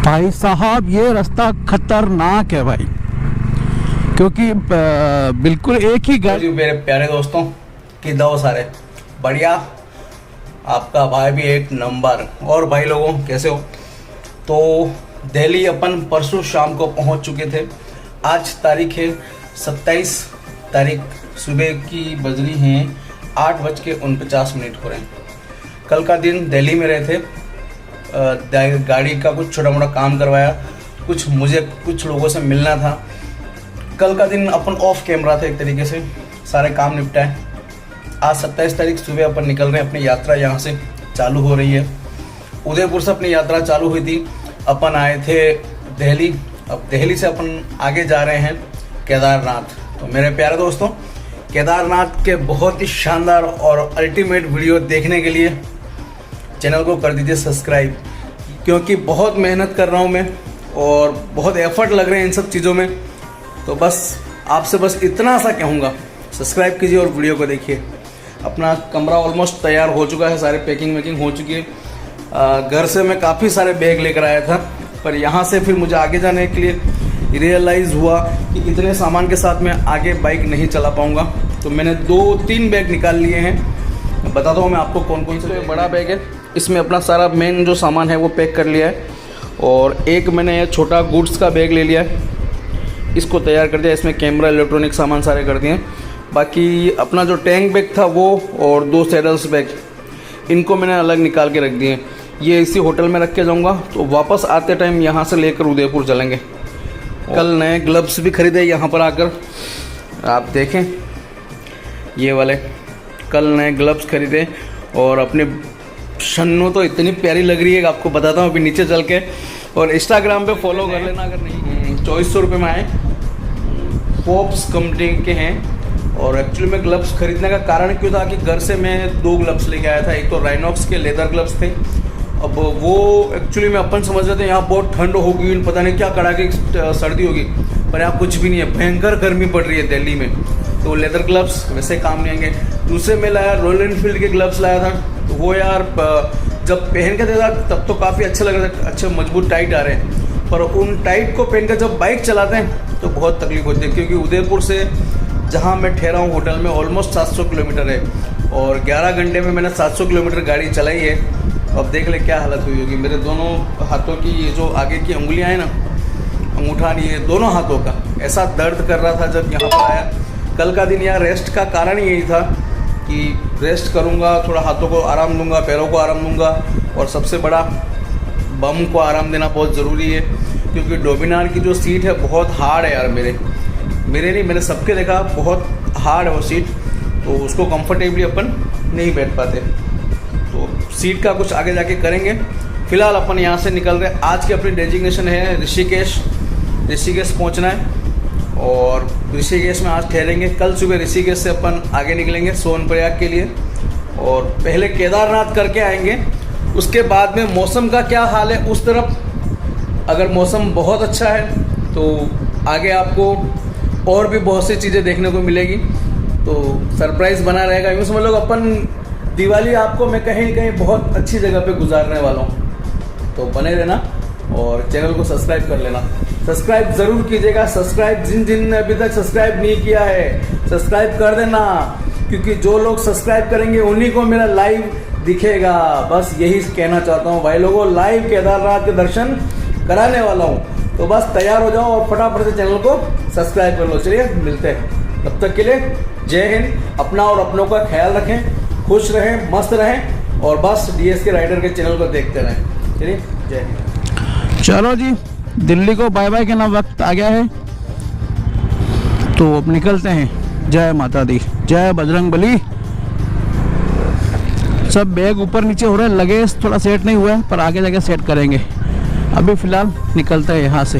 भाई साहब ये रास्ता खतरनाक है भाई, क्योंकि बिल्कुल एक ही गाड़ी। मेरे प्यारे दोस्तों की दो सारे बढ़िया, आपका भाई भी एक नंबर। और भाई लोगों कैसे हो? तो दिल्ली अपन परसों शाम को पहुंच चुके थे। आज तारीख है 27 तारीख, सुबह की बज रही हैं 8:49 हो रहे हैं। कल का दिन दिल्ली में रहे थे, गाड़ी का कुछ छोटा मोटा काम करवाया, मुझे कुछ लोगों से मिलना था। कल का दिन अपन ऑफ कैमरा था, एक तरीके से सारे काम निपटाए। आज 27 तारीख सुबह अपन निकल रहे हैं, अपनी यात्रा यहाँ से चालू हो रही है। उदयपुर से अपनी यात्रा चालू हुई थी, अपन आए थे दिल्ली। अब दिल्ली से अपन आगे जा रहे हैं केदारनाथ। तो मेरे प्यारे दोस्तों, केदारनाथ के बहुत ही शानदार और अल्टीमेट वीडियो देखने के लिए चैनल को कर दीजिए सब्सक्राइब, क्योंकि बहुत मेहनत कर रहा हूँ मैं और बहुत एफर्ट लग रहे हैं इन सब चीज़ों में। तो बस आपसे बस इतना सा कहूँगा, सब्सक्राइब कीजिए और वीडियो को देखिए। अपना कमरा ऑलमोस्ट तैयार हो चुका है, सारे पैकिंग वैकिंग हो चुकी है। घर से मैं काफ़ी सारे बैग लेकर आया था, पर यहाँ से फिर मुझे आगे जाने के लिए रियलाइज़ हुआ कि इतने सामान के साथ मैं आगे बाइक नहीं चला पाऊँगा। तो मैंने 2-3 बैग निकाल लिए हैं। बताता हूँ मैं आपको कौन कौन से। तो बड़ा बैग है, इसमें अपना सारा मेन जो सामान है वो पैक कर लिया है। और एक मैंने छोटा गुड्स का बैग ले लिया है, इसको तैयार कर दिया। इसमें कैमरा, इलेक्ट्रॉनिक सामान सारे कर दिए। बाकी अपना जो टैंक बैग था वो और 2 सैडल्स बैग, इनको मैंने अलग निकाल के रख दिए। ये इसी होटल में रख के जाऊँगा, तो वापस आते टाइम यहाँ से लेकर उदयपुर चलेंगे। कल नए ग्लव्स भी खरीदे यहाँ पर आकर, आप देखें ये वाले कल नए ग्लव्स खरीदे। और अपने शन्नू तो इतनी प्यारी लग रही है, आपको बताता हूँ अभी नीचे चल के। और इंस्टाग्राम पे फॉलो कर लेना अगर नहीं। 2400 रुपये में आए, पॉप्स कंपनी के हैं। और एक्चुअली मैं ग्लव्स खरीदने का कारण क्यों था कि घर से मैं 2 ग्लव्स लेके आया था। एक तो राइनॉक्स के लेदर ग्लव्स थे। अब वो एक्चुअली में अपन समझ रहे थे यहाँ बहुत ठंड होगी, पता नहीं क्या कड़ाके सर्दी होगी, पर यहाँ कुछ भी नहीं है, भयंकर गर्मी पड़ रही है दिल्ली में। तो लेदर ग्लव्स वैसे काम नहीं आएंगे। दूसरे में लाया रॉयल एनफील्ड के ग्लव्स लाया था, तो वो यार जब पहन के देखा तब तो काफ़ी अच्छे लग रहे थे, अच्छे मजबूत टाइट आ रहे हैं। पर उन टाइट को पहन कर जब बाइक चलाते हैं तो बहुत तकलीफ होती है, क्योंकि उदयपुर से जहाँ मैं ठहरा हूँ होटल में ऑलमोस्ट 700 किलोमीटर है। और 11 घंटे में मैंने 700 किलोमीटर गाड़ी चलाई है। अब देख ले क्या हालत हुई होगी। मेरे दोनों हाथों की ये जो आगे की उंगलियाँ हैं ना, अंगूठा नहीं है, दोनों हाथों का ऐसा दर्द कर रहा था जब यहाँ पर आया। कल का दिन यहाँ रेस्ट का कारण यही था कि रेस्ट करूँगा, थोड़ा हाथों को आराम दूंगा, पैरों को आराम दूंगा, और सबसे बड़ा बम को आराम देना बहुत ज़रूरी है। क्योंकि डोमिनार की जो सीट है बहुत हार्ड है यार, मैंने सबके देखा, बहुत हार्ड है वो सीट। तो उसको कंफर्टेबली अपन नहीं बैठ पाते। तो सीट का कुछ आगे जाके करेंगे। फिलहाल अपन यहाँ से निकल रहे हैं। आज की अपनी डेजिग्नेशन है ऋषिकेश पहुँचना है। और ऋषिकेश में आज ठहरेंगे। कल सुबह ऋषिकेश से अपन आगे निकलेंगे सोनप्रयाग के लिए, और पहले केदारनाथ करके आएंगे। उसके बाद में मौसम का क्या हाल है उस तरफ, अगर मौसम बहुत अच्छा है तो आगे आपको और भी बहुत सी चीज़ें देखने को मिलेगी। तो सरप्राइज़ बना रहेगा। यूँ समझ लो अपन दिवाली आपको मैं कहीं कहीं बहुत अच्छी जगह पे गुजारने वाला हूँ। तो बने रहना और चैनल को सब्सक्राइब कर लेना। सब्सक्राइब ज़रूर कीजिएगा। सब्सक्राइब जिन ने अभी तक सब्सक्राइब नहीं किया है सब्सक्राइब कर देना, क्योंकि जो लोग सब्सक्राइब करेंगे उन्हीं को मेरा लाइव दिखेगा। बस यही कहना चाहता हूँ भाई लोगों, लाइव केदारनाथ के दर्शन कराने वाला हूँ। तो बस तैयार हो जाओ और फटाफट से चैनल को सब्सक्राइब कर लो। चलिए मिलते हैं, तब तक के लिए जय हिंद। अपना और अपनों का ख्याल रखें, खुश रहें, मस्त रहें, और बस DSK राइडर के चैनल को देखते रहें। चलिए जय हिंद। चलो जी, दिल्ली को बाय बाय कहना वक्त आ गया है, तो अब निकलते हैं। जय माता दी, जय बजरंग बली। सब बैग ऊपर नीचे हो रहा है, लगेज थोड़ा सेट नहीं हुआ है, पर आगे जाके सेट करेंगे। अभी फ़िलहाल निकलते हैं यहाँ से।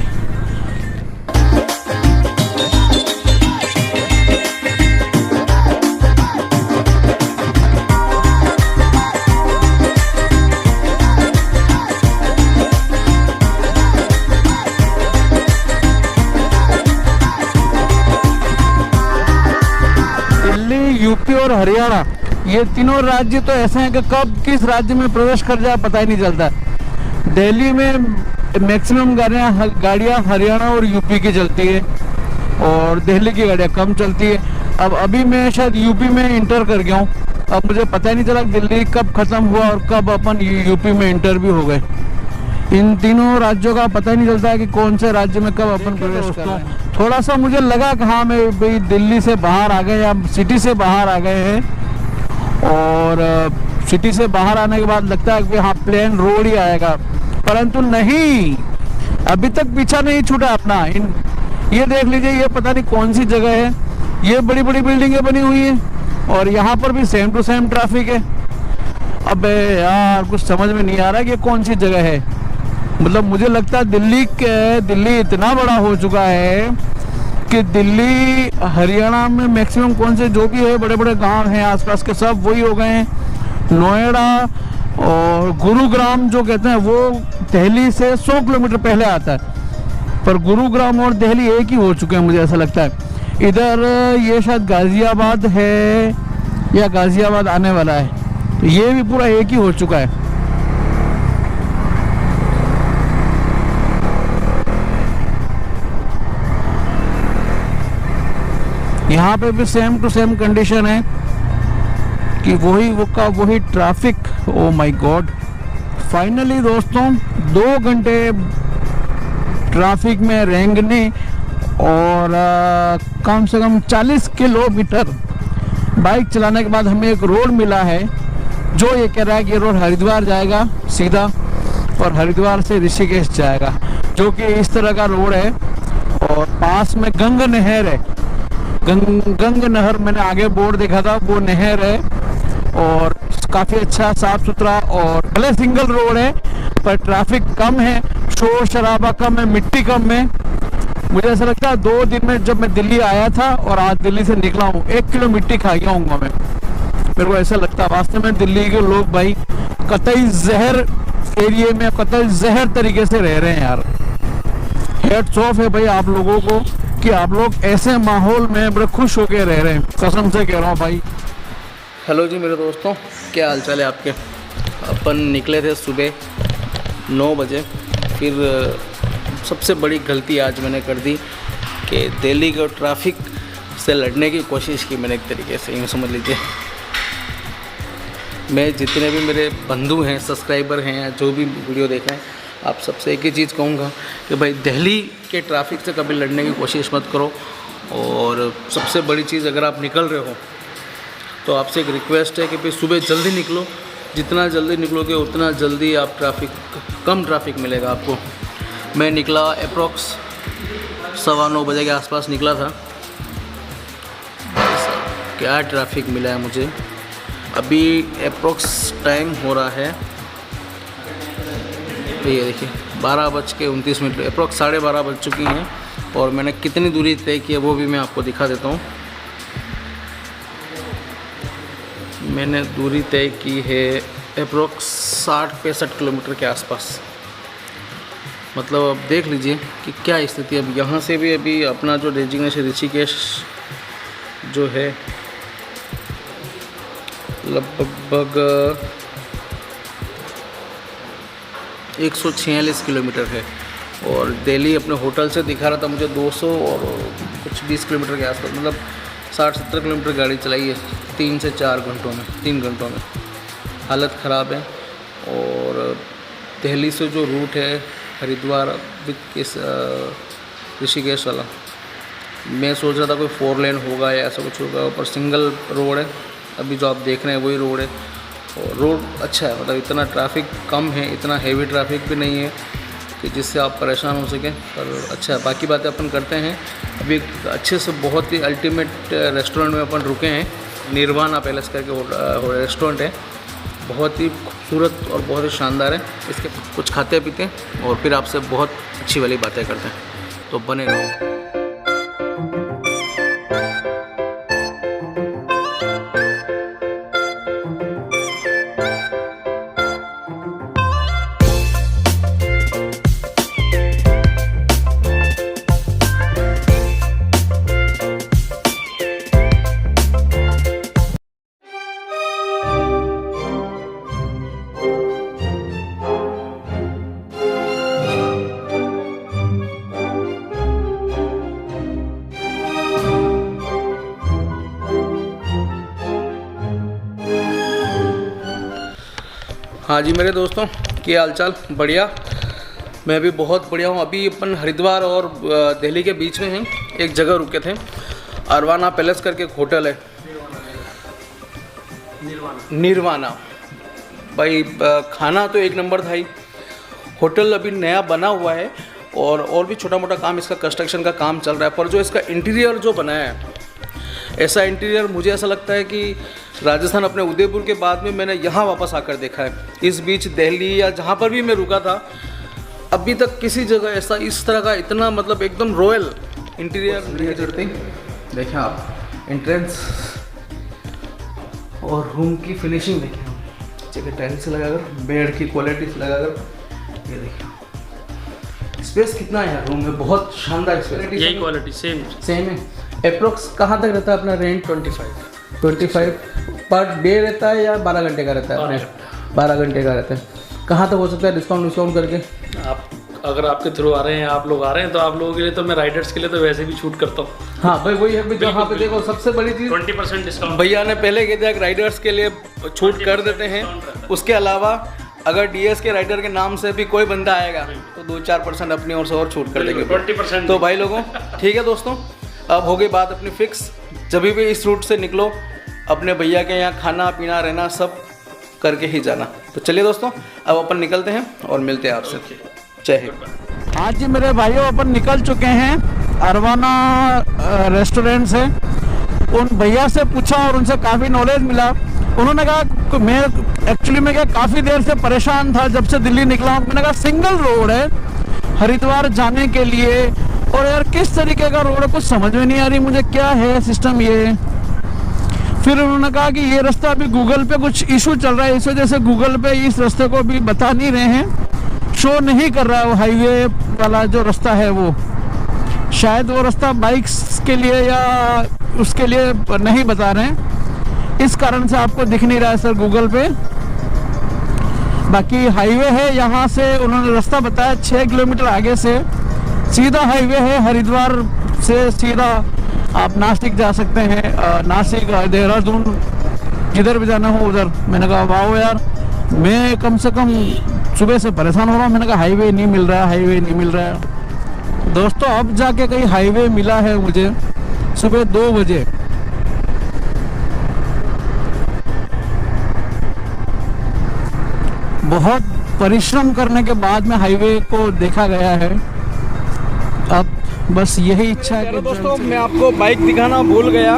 दिल्ली, यूपी और हरियाणा, ये तीनों राज्य तो ऐसे हैं कि कब किस राज्य में प्रवेश कर जाए पता ही नहीं चलता। दिल्ली में मैक्सिमम गाड़ियाँ हरियाणा और यूपी की चलती है और दिल्ली की गाड़ियाँ कम चलती है। अब अभी मैं शायद यूपी में इंटर कर गया हूँ। अब मुझे पता ही नहीं चला दिल्ली कब ख़त्म हुआ और कब अपन यूपी में इंटर भी हो गए। इन तीनों राज्यों का पता ही नहीं चलता है कि कौन से राज्य में कब अपन प्रवेश कर रहे हैं। थोड़ा सा मुझे लगा कि हाँ मैं भाई दिल्ली से बाहर आ गए या सिटी से बाहर आ गए हैं, और सिटी से बाहर आने के बाद लगता है कि हाँ प्लेन रोड ही आएगा, परंतु नहीं, अभी तक पीछा नहीं छूटा अपना। ये देख लीजिए, ये पता नहीं कौन सी जगह है, ये बड़ी बड़ी बिल्डिंगें बनी हुई हैं और यहाँ पर भी सेम टू सेम ट्रैफिक है। अबे यार कुछ समझ में नहीं आ रहा कि ये कौन सी जगह है। मतलब मुझे लगता है दिल्ली इतना बड़ा हो चुका है कि दिल्ली हरियाणा में मैक्सिमम कौन से जो भी है बड़े बड़े गांव हैं आसपास के सब वही हो गए हैं। नोएडा और गुरुग्राम जो कहते हैं वो दिल्ली से 100 किलोमीटर पहले आता है, पर गुरुग्राम और दिल्ली एक ही हो चुके हैं मुझे ऐसा लगता है। इधर ये शायद गाज़ियाबाद है या गाज़ियाबाद आने वाला है, तो ये भी पूरा एक ही हो चुका है। यहाँ पे भी सेम टू सेम कंडीशन है कि वही traffic. Oh my God, finally दोस्तों 2 घंटे ट्रैफिक में रेंगने और कम से कम 40 किलोमीटर बाइक चलाने के बाद हमें एक रोड मिला है जो ये कह रहा है कि ये रोड हरिद्वार जाएगा सीधा और हरिद्वार से ऋषिकेश जाएगा, जो कि इस तरह का रोड है। और पास में गंग नहर है, गंग नहर मैंने आगे बोर्ड देखा था, वो नहर है और काफ़ी अच्छा साफ सुथरा, और भले सिंगल रोड है पर ट्रैफिक कम है, शोर शराबा कम है, मिट्टी कम है। मुझे ऐसा लगता है 2 दिन में जब मैं दिल्ली आया था और आज दिल्ली से निकला हूँ 1 किलो मिट्टी खा गया हूँ मैं। मेरे को ऐसा लगता है वास्तव में दिल्ली के लोग भाई कतई जहर एरिया में कतई जहर तरीके से रह रहे हैं यार। हेड्स ऑफ है भाई आप लोगों को कि आप लोग ऐसे माहौल में बड़े खुश होके रह रहे हैं, कसम से कह रहा हूँ भाई। हेलो जी मेरे दोस्तों, क्या हाल चाल है आपके। अपन निकले थे सुबह 9 बजे। फिर सबसे बड़ी गलती आज मैंने कर दी कि दिल्ली के ट्रैफिक से लड़ने की कोशिश की मैंने एक तरीके से, यूँ समझ लीजिए। मैं जितने भी मेरे बंधु हैं, सब्सक्राइबर हैं या जो भी वीडियो देख रहे हैं, आप सबसे एक ही चीज़ कहूँगा कि भाई दिल्ली के ट्रैफिक से कभी लड़ने की कोशिश मत करो। और सबसे बड़ी चीज़, अगर आप निकल रहे हो तो आपसे एक रिक्वेस्ट है कि भाई सुबह जल्दी निकलो। जितना जल्दी निकलोगे उतना जल्दी आप कम ट्रैफिक मिलेगा आपको। मैं निकला अप्रॉक्स 9:15 बजे के आसपास निकला था। क्या ट्रैफिक मिला है मुझे। अभी अप्रॉक्स टाइम हो रहा है, ये देखिए 12:29, अप्रॉक्स 12:30 बज चुकी हैं। और मैंने कितनी दूरी तय की है वो भी मैं आपको दिखा देता हूँ। मैंने दूरी तय की है अप्रॉक्स 60-65 किलोमीटर के आसपास। मतलब अब देख लीजिए कि क्या स्थिति है। अब यहाँ से भी अभी अपना जो डेजिग्नेशन ऋषिकेश जो है लगभग 146 किलोमीटर है, और दिल्ली अपने होटल से दिखा रहा था मुझे 200 और कुछ 20 किलोमीटर के आसपास। मतलब 60-70 किलोमीटर गाड़ी चलाई है 3 से 4 घंटों में, 3 घंटों में। हालत ख़राब है। और दिल्ली से जो रूट है हरिद्वार विद ऋषिकेश वाला, मैं सोच रहा था कोई 4 लेन होगा या ऐसा कुछ होगा, पर सिंगल रोड है। अभी जो आप देख रहे हैं वही रोड है और रोड अच्छा है। मतलब इतना ट्रैफिक कम है, इतना हेवी ट्रैफिक भी नहीं है कि जिससे आप परेशान हो सकें, पर अच्छा है। बाकी बातें अपन करते हैं। अभी एक अच्छे से बहुत ही अल्टीमेट रेस्टोरेंट में अपन रुके हैं, निर्वाणा पैलेस करके रेस्टोरेंट है। बहुत ही खूबसूरत और बहुत ही शानदार है। इसके कुछ खाते पीते हैं और फिर आपसे बहुत अच्छी वाली बातें करते हैं, तो बने रहो। हाँ जी मेरे दोस्तों, क्या हालचाल? बढ़िया, मैं भी बहुत बढ़िया हूँ। अभी अपन हरिद्वार और दिल्ली के बीच में हैं, एक जगह रुके थे, अरवाना पैलेस करके एक होटल है, निर्वाणा। भाई खाना तो एक नंबर था ही। होटल अभी नया बना हुआ है और भी छोटा मोटा काम, इसका कंस्ट्रक्शन का काम चल रहा है, पर जो इसका इंटीरियर जो बनाया है, ऐसा इंटीरियर मुझे ऐसा लगता है कि राजस्थान अपने उदयपुर के बाद में मैंने यहाँ वापस आकर देखा है। इस बीच दिल्ली या जहाँ पर भी मैं रुका था, अभी तक किसी जगह ऐसा इस तरह का इतना मतलब एकदम रॉयल इंटीरियर नहीं करते। देखें आप एंट्रेंस और रूम की फिनिशिंग देखें आप, जगह टाइल्स लगाकर, बेड की क्वालिटी लगाकर, ये देखिए स्पेस कितना है रूम में, बहुत शानदार स्पेस। यही क्वालिटी सेम है। अप्रोक्स कहाँ तक रहता है अपना रेंट? 25 पर डे रहता है या 12 घंटे का रहता है? 12 घंटे का रहता है। कहाँ तक हो सकता है डिस्काउंट करके? आप अगर आपके थ्रू आ रहे हैं, आप लोग आ रहे हैं, तो आप लोगों के लिए तो मैं राइडर्स के लिए तो वैसे भी छूट करता हूँ। हाँ भाई वही है, जहाँ पे देखो सबसे बड़ी चीज़ 20% डिस्काउंट भैया ने पहले कह दिया कि राइडर्स के लिए छूट कर देते हैं। उसके अलावा अगर डीएस के राइडर के नाम से भी कोई बंदा आएगा तो 2-4% अपनी ओर से और छूट कर देंगे 20%। तो भाई लोगों ठीक है दोस्तों, अब हो गई बात अपनी फिक्स। जब भी इस रूट से निकलो, अपने भैया के यहाँ खाना पीना रहना सब करके ही जाना। तो चलिए दोस्तों, अब अपन निकलते हैं और मिलते हैं आपसे। जय हिंद। आज जी मेरे भाइयों, अपन निकल चुके हैं अरवाना रेस्टोरेंट से। उन भैया से पूछा और उनसे काफ़ी नॉलेज मिला। उन्होंने कहा, मैं एक्चुअली में क्या काफ़ी देर से परेशान था जब से दिल्ली निकला हूँ। मैंने कहा सिंगल रोड है हरिद्वार जाने के लिए, और यार किस तरीके का रोड है कुछ समझ में नहीं आ रही मुझे, क्या है सिस्टम ये। फिर उन्होंने कहा कि ये रास्ता अभी गूगल पे कुछ इशू चल रहा है, इस वजह से गूगल पे इस रास्ते को भी बता नहीं रहे हैं, शो नहीं कर रहा है वो हाईवे वाला जो रास्ता है वो। शायद वो रास्ता बाइक्स के लिए या उसके लिए नहीं बता रहे हैं, इस कारण से आपको दिख नहीं रहा है सर गूगल पे। बाकी हाईवे है, यहाँ से उन्होंने रास्ता बताया 6 किलोमीटर आगे से सीधा हाईवे है। हरिद्वार से सीधा आप नासिक जा सकते हैं, नासिक देहरादून जिधर भी जाना हो उधर। मैंने कहा वाह यार, मैं कम से कम सुबह से परेशान हो रहा हूँ। मैंने कहा हाईवे नहीं मिल रहा है, हाईवे नहीं मिल रहा है। दोस्तों अब जाके कहीं हाईवे मिला है मुझे, सुबह 2 बजे। बहुत परिश्रम करने के बाद में हाईवे को देखा गया है। अब बस यही इच्छा है कि दोस्तों मैं आपको बाइक दिखाना भूल गया।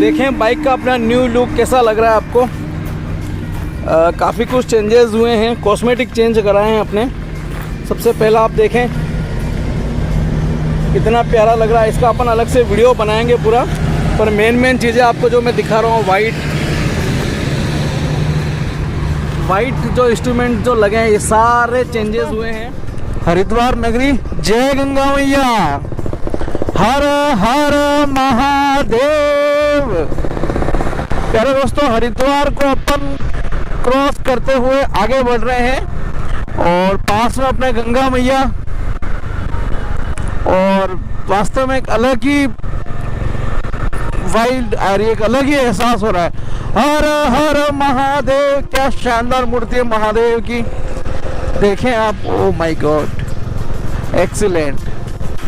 देखें बाइक का अपना न्यू लुक कैसा लग रहा है आपको। काफ़ी कुछ चेंजेस हुए हैं, कॉस्मेटिक चेंज कराए हैं अपने। सबसे पहला आप देखें कितना प्यारा लग रहा है। इसका अपन अलग से वीडियो बनाएंगे पूरा, पर मेन चीज़ें आपको जो मैं दिखा रहा हूँ, वाइट जो इंस्ट्रूमेंट जो लगे हैं, ये सारे चेंजेस हुए हैं। हरिद्वार नगरी, जय गंगा मैया, हर हर महादेव। प्यारे दोस्तों, हरिद्वार को अपन क्रॉस करते हुए आगे बढ़ रहे हैं और पास में अपने गंगा मैया, और वास्तव में एक अलग ही वाइल्ड आ रही है, एक अलग ही एहसास हो रहा है। हर हर महादेव, क्या शानदार मूर्ति है महादेव की, देखें आप। ओ माय गॉड, एक्सीलेंट,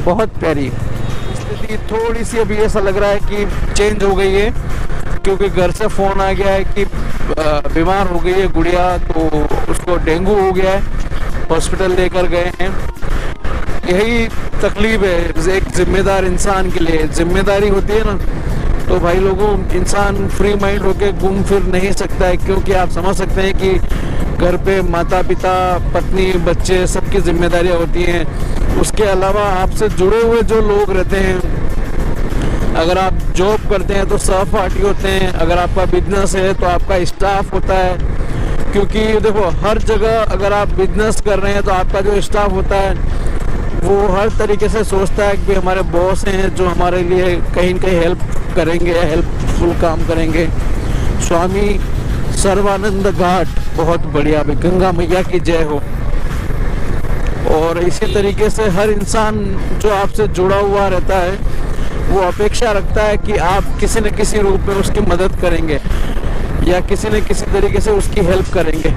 बहुत प्यारी। स्थिति थोड़ी सी अभी ऐसा लग रहा है कि चेंज हो गई है, क्योंकि घर से फ़ोन आ गया है कि बीमार हो गई है गुड़िया, तो उसको डेंगू हो गया है, हॉस्पिटल लेकर गए हैं। यही तकलीफ है एक जिम्मेदार इंसान के लिए। जिम्मेदारी होती है ना, तो भाई लोगों, इंसान फ्री माइंड होकर घूम फिर नहीं सकता है, क्योंकि आप समझ सकते हैं कि घर पे माता पिता, पत्नी, बच्चे, सबकी जिम्मेदारियां होती हैं। उसके अलावा आपसे जुड़े हुए जो लोग रहते हैं, अगर आप जॉब करते हैं तो सहपाठी होते हैं, अगर आपका बिजनेस है तो आपका स्टाफ होता है। क्योंकि देखो हर जगह अगर आप बिजनेस कर रहे हैं तो आपका जो स्टाफ होता है वो हर तरीके से सोचता है कि हमारे बॉस हैं जो हमारे लिए कहीं न कहीं हेल्प करेंगे, हेल्पफुल काम करेंगे। स्वामी सर्वानंद घाट, बहुत बढ़िया भाई, गंगा मैया की जय हो। और इसी तरीके से हर इंसान जो आपसे जुड़ा हुआ रहता है वो अपेक्षा रखता है कि आप किसी न किसी रूप में उसकी मदद करेंगे या किसी न किसी तरीके से उसकी हेल्प करेंगे।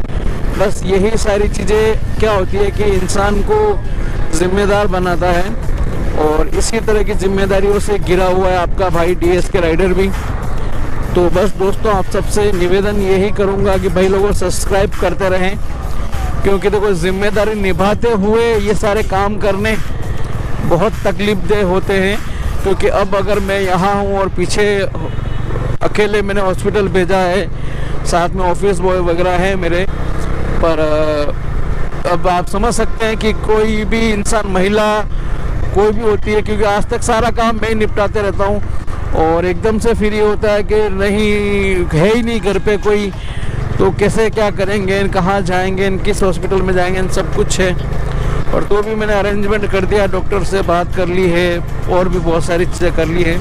बस यही सारी चीज़ें क्या होती है कि इंसान को जिम्मेदार बनाता है, और इसी तरह की जिम्मेदारियों से घिरा हुआ है आपका भाई डीएस के राइडर भी। तो बस दोस्तों, आप सबसे निवेदन यही करूँगा कि भाई लोगों सब्सक्राइब करते रहें, क्योंकि देखो जिम्मेदारी निभाते हुए ये सारे काम करने बहुत तकलीफदेह होते हैं। क्योंकि अब अगर मैं यहाँ हूँ और पीछे अकेले मैंने हॉस्पिटल भेजा है, साथ में ऑफिस बॉय वगैरह है मेरे, पर अब आप समझ सकते हैं कि कोई भी इंसान, महिला कोई भी होती है, क्योंकि आज तक सारा काम मैं ही निपटाते रहता हूँ, और एकदम से फिर ये होता है कि नहीं है ही नहीं घर पे कोई, तो कैसे क्या करेंगे, कहाँ जाएंगे, किस हॉस्पिटल में जाएंगे, सब कुछ है। और तो भी मैंने अरेंजमेंट कर दिया, डॉक्टर से बात कर ली है, और भी बहुत सारी चीज़ें कर ली है,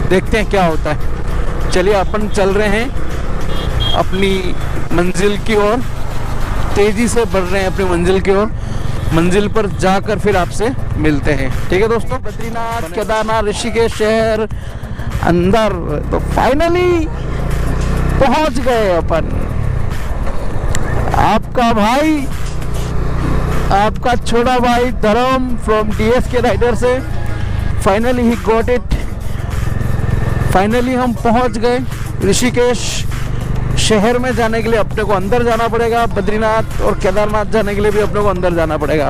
देखते हैं क्या होता है। चलिए अपन चल रहे हैं अपनी मंजिल की ओर, तेज़ी से बढ़ रहे हैं अपनी मंजिल की ओर। मंजिल पर जाकर फिर आपसे मिलते हैं, ठीक है दोस्तों। बद्रीनाथ, केदारनाथ, ऋषिकेश शहर अंदर तो फाइनली पहुंच गए अपन। आपका भाई, आपका छोटा भाई धर्म फ्रॉम डीएस के राइडर से finally he got it. Finally हम पहुंच गए ऋषिकेश शहर में। जाने के लिए अपने को अंदर जाना पड़ेगा, बद्रीनाथ और केदारनाथ जाने के लिए भी अपने को अंदर जाना पड़ेगा।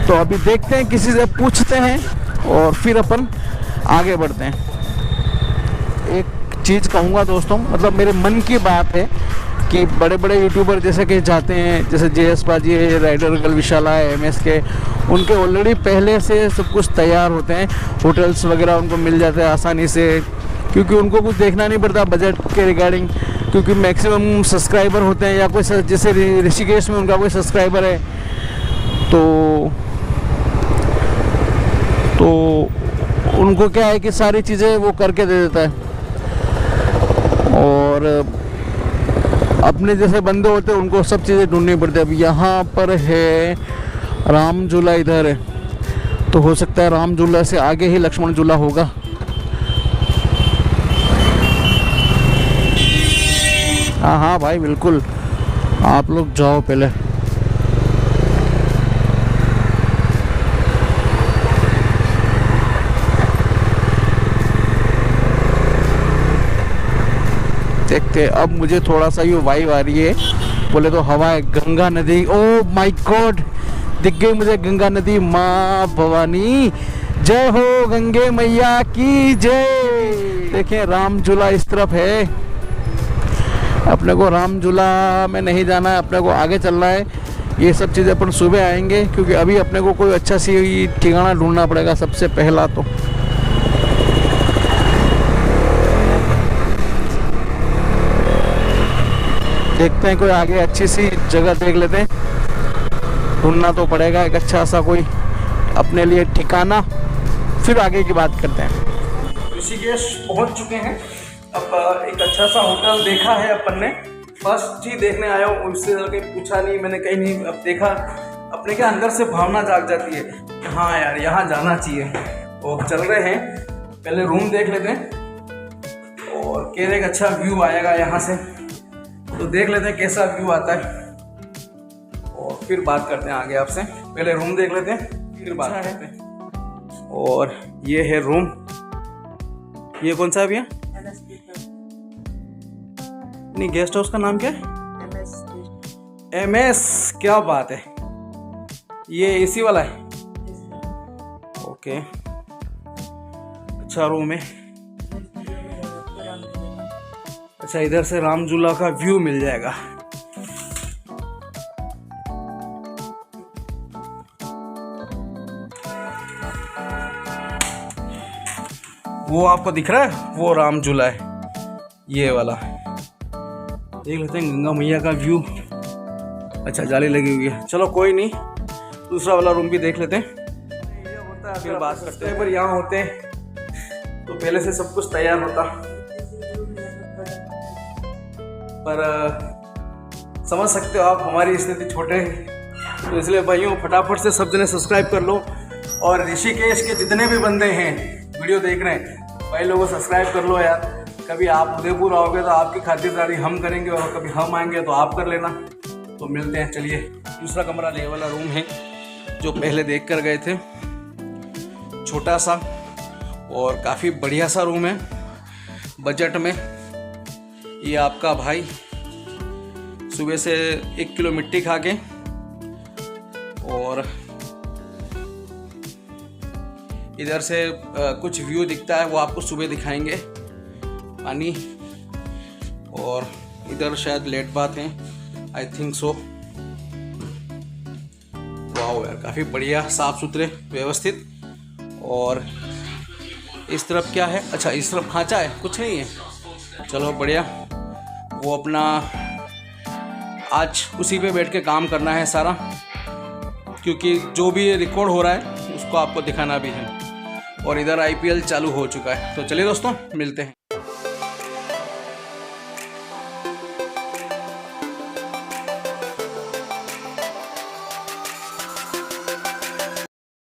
तो अभी देखते हैं, किसी से पूछते हैं और फिर अपन आगे बढ़ते हैं। एक चीज़ कहूँगा दोस्तों, मतलब मेरे मन की बात है कि बड़े बड़े यूट्यूबर जैसे कि जाते हैं, जैसे जेएस पाजी है, राइडर गर्ल विशाला है, एमएस के, उनके ऑलरेडी पहले से सब कुछ तैयार होते हैं, होटल्स वगैरह उनको मिल जाते हैं आसानी से, क्योंकि उनको कुछ देखना नहीं पड़ता बजट के रिगार्डिंग, क्योंकि मैक्सिमम सब्सक्राइबर होते हैं, या कोई जैसे ऋषिकेश में उनका कोई सब्सक्राइबर है तो उनको क्या है कि सारी चीज़ें वो करके दे देता है। और अपने जैसे बंदे होते हैं उनको सब चीज़ें ढूंढनी पड़ती है। अब यहाँ पर है राम झूला, इधर है, तो हो सकता है राम झूला से आगे ही लक्ष्मण झूला होगा। हाँ हाँ भाई बिल्कुल, आप लोग जाओ पहले। देखते, अब मुझे थोड़ा सा ये वाइब आ रही है, बोले तो हवा है, गंगा नदी। ओ माय गॉड, दिख गई मुझे गंगा नदी। माँ भवानी, जय हो गंगे मैया की जय। देखें राम झूला इस तरफ है, अपने को राम झूला में नहीं जाना है, अपने को आगे चलना है। ये सब चीज़ें अपन सुबह आएंगे, क्योंकि अभी अपने को कोई अच्छा सी ठिकाना ढूंढना पड़ेगा सबसे पहला। तो देखते हैं, कोई आगे अच्छी सी जगह देख लेते हैं, ढूंढना तो पड़ेगा एक अच्छा सा कोई अपने लिए ठिकाना, फिर आगे की बात करते हैं। ऋषिकेश पहुंच चुके हैं। अब एक अच्छा सा होटल देखा है अपन ने, फर्स्ट ही देखने आया हूँ, उससे कहीं पूछा नहीं मैंने, कहीं नहीं। अब देखा, अपने के अंदर से भावना जाग जाती है, हाँ यार यहाँ जाना चाहिए। और चल रहे हैं, पहले रूम देख लेते हैं, और कह रहे एक अच्छा व्यू आएगा यहाँ से, तो देख लेते हैं कैसा व्यू आता है, और फिर बात करते हैं आगे आपसे। पहले रूम देख लेते हैं, फिर बात करते हैं। और ये है रूम, ये कौन सा है भैया? नहीं, गेस्ट हाउस का नाम क्या है? MS। क्या बात है, ये AC वाला है? ओके, अच्छा रूम है। अच्छा, इधर से राम झूला का व्यू मिल जाएगा। वो आपको दिख रहा है, वो राम झूला है, ये वाला। देख लेते हैं गंगा मैया का व्यू। अच्छा, जाली लगी हुई है, चलो कोई नहीं, दूसरा वाला रूम भी देख लेते हैं, ये होता है फिर बात करते हैं। पर यहाँ होते हैं तो पहले से सब कुछ तैयार होता, पर समझ सकते हो आप हमारी स्थिति छोटे है, तो इसलिए भाइयों फटाफट से सब जने सब्सक्राइब कर लो। और ऋषिकेश के जितने भी बंदे हैं वीडियो देख रहे हैं, भाई लोगों सब्सक्राइब कर लो यार। कभी आप उदयपुर आओगे तो आपकी खातिरदारी हम करेंगे, और कभी हम आएंगे तो आप कर लेना। तो मिलते हैं। चलिए, दूसरा कमरा ये वाला रूम है जो पहले देख कर गए थे, छोटा सा और काफ़ी बढ़िया सा रूम है बजट में। ये आपका भाई सुबह से 1 किलो मिट्टी खा के, और इधर से कुछ व्यू दिखता है वो आपको सुबह दिखाएंगे, पानी, और इधर शायद लेट बात है, आई थिंक सो। वाह यार, काफ़ी बढ़िया, साफ सुथरे, व्यवस्थित। और इस तरफ क्या है? अच्छा, इस तरफ खांचा है, कुछ नहीं है। चलो बढ़िया, वो अपना आज उसी पे बैठ के काम करना है सारा, क्योंकि जो भी रिकॉर्ड हो रहा है उसको आपको दिखाना भी है। और इधर IPL चालू हो चुका है। तो चलिए दोस्तों, मिलते हैं।